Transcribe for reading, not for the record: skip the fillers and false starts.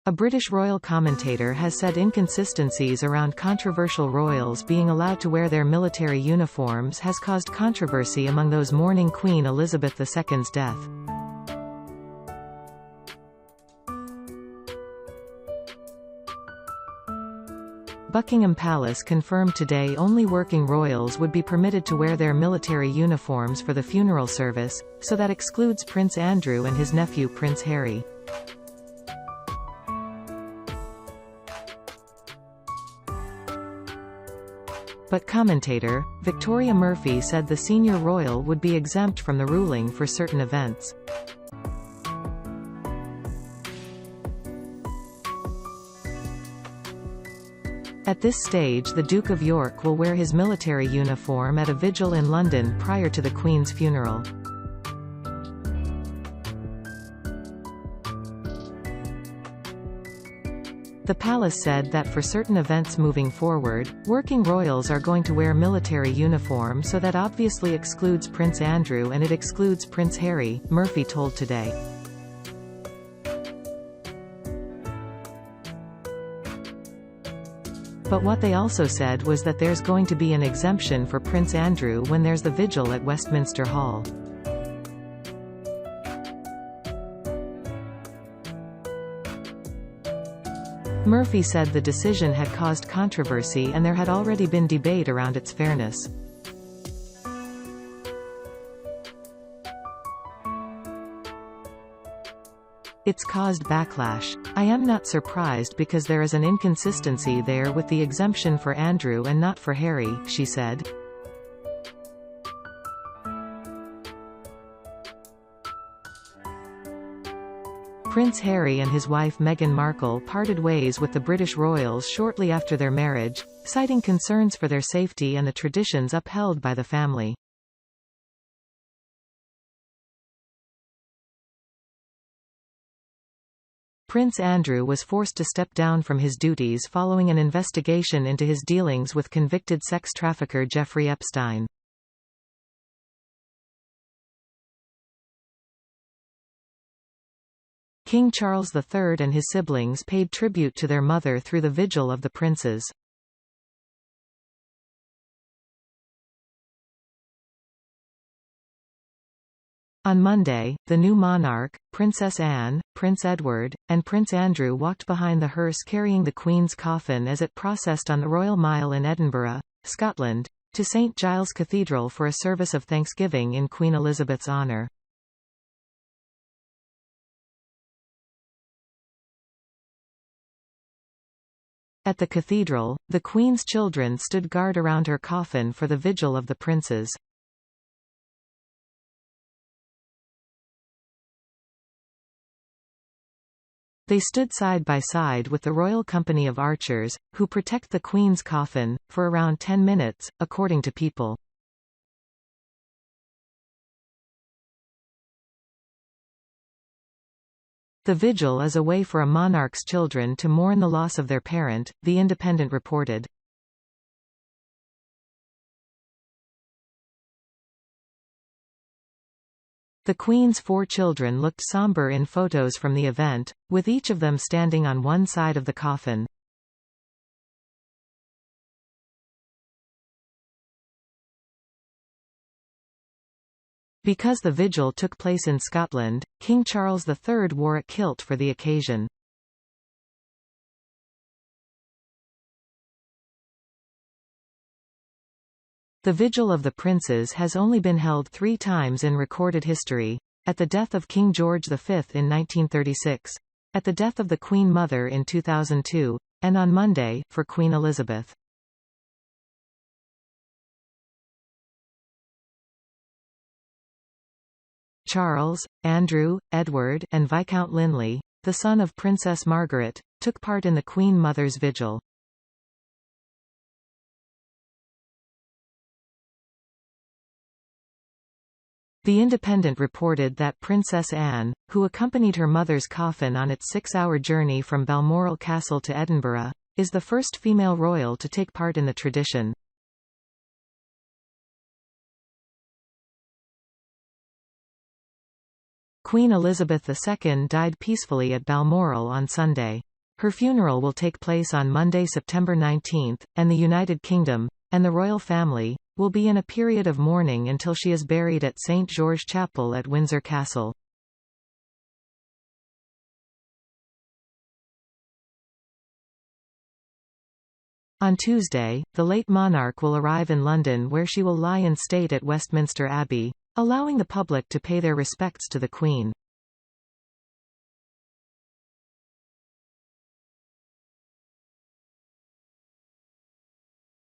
A British royal commentator has said inconsistencies around controversial royals being allowed to wear their military uniforms has caused controversy among those mourning Queen Elizabeth II's death. Buckingham Palace confirmed today only working royals would be permitted to wear their military uniforms for the funeral service, so that excludes Prince Andrew and his nephew Prince Harry. But commentator, Victoria Murphy said the senior royal would be exempt from the ruling for certain events. At this stage the Duke of York will wear his military uniform at a vigil in London prior to the Queen's funeral. The palace said that for certain events moving forward, working royals are going to wear military uniform, so that obviously excludes Prince Andrew and it excludes Prince Harry, Murphy told Today. But what they also said was that there's going to be an exemption for Prince Andrew when there's the vigil at Westminster Hall. Murphy said the decision had caused controversy and there had already been debate around its fairness. It's caused backlash. I am not surprised because there is an inconsistency there with the exemption for Andrew and not for Harry, she said. Prince Harry and his wife Meghan Markle parted ways with the British royals shortly after their marriage, citing concerns for their safety and the traditions upheld by the family. Prince Andrew was forced to step down from his duties following an investigation into his dealings with convicted sex trafficker Jeffrey Epstein. King Charles III and his siblings paid tribute to their mother through the Vigil of the Princes. On Monday, the new monarch, Princess Anne, Prince Edward, and Prince Andrew walked behind the hearse carrying the Queen's coffin as it processed on the Royal Mile in Edinburgh, Scotland, to St Giles Cathedral for a service of thanksgiving in Queen Elizabeth's honour. At the cathedral, the Queen's children stood guard around her coffin for the Vigil of the Princes. They stood side by side with the Royal Company of Archers, who protect the Queen's coffin, for around 10 minutes, according to People. The vigil is a way for a monarch's children to mourn the loss of their parent, The Independent reported. The Queen's 4 children looked somber in photos from the event, with each of them standing on one side of the coffin. Because the vigil took place in Scotland, King Charles III wore a kilt for the occasion. The Vigil of the Princes has only been held 3 times in recorded history: at the death of King George V in 1936, at the death of the Queen Mother in 2002, and on Monday, for Queen Elizabeth. Charles, Andrew, Edward, and Viscount Linley, the son of Princess Margaret, took part in the Queen Mother's vigil. The Independent reported that Princess Anne, who accompanied her mother's coffin on its 6-hour journey from Balmoral Castle to Edinburgh, is the first female royal to take part in the tradition. Queen Elizabeth II died peacefully at Balmoral on Sunday. Her funeral will take place on Monday, September 19, and the United Kingdom, and the royal family, will be in a period of mourning until she is buried at St. George Chapel at Windsor Castle. On Tuesday, the late monarch will arrive in London where she will lie in state at Westminster Abbey, allowing the public to pay their respects to the Queen.